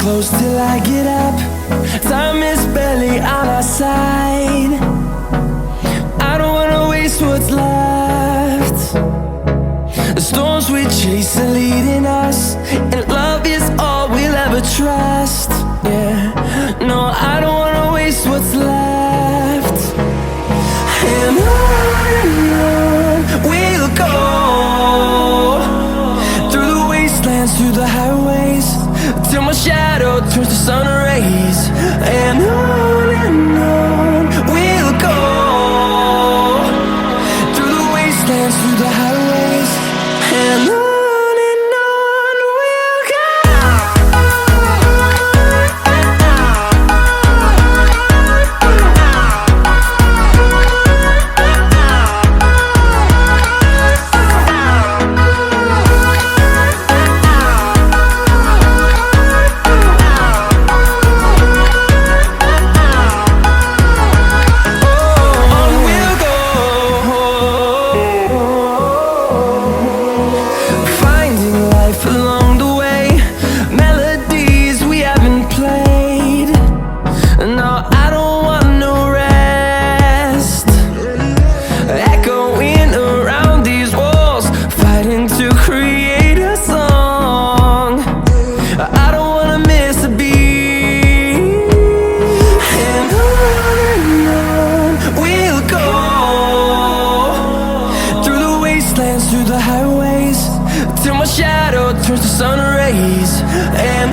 close till I get up. Time is barely on our side. I don't wanna waste what's left. The storms we chase are leading us, and love is all we'll ever trust. Yeah, no, I don't wanna waste what's left. And on we'll go, through the wastelands, through the highways, till my shadow turns to sun rays. And on we'll go, through the wastelands, through the highways, and on. Through the highways, till my shadow turns to sun rays. And